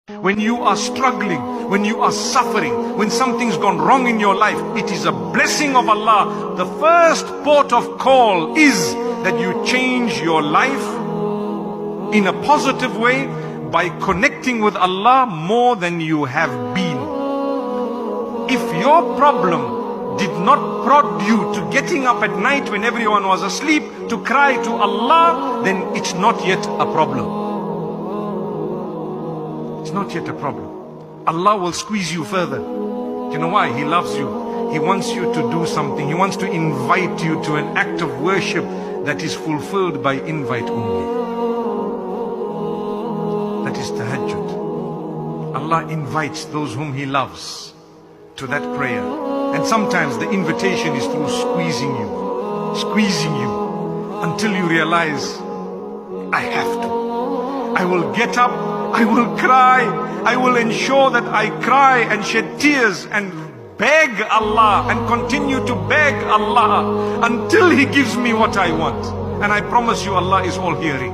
When you are struggling, when you are suffering, when something's gone wrong in your life, it is a blessing of Allah. The first port of call is that you change your life in a positive way by connecting with Allah more than you have been. If your problem did not prod you to getting up at night when everyone was asleep to cry to Allah, then it's not yet a problem. It's not yet a problem. Allah will squeeze you further. You know why? He loves you. He wants you to do something. He wants to invite you to an act of worship that is fulfilled by invite only. That is tahajjud. Allah invites those whom He loves to that prayer. And sometimes the invitation is through squeezing you until you realize, I have to. I will get up, I will cry, I will ensure that I cry and shed tears and beg Allah and continue to beg Allah until He gives me what I want. And I promise you, Allah is all hearing.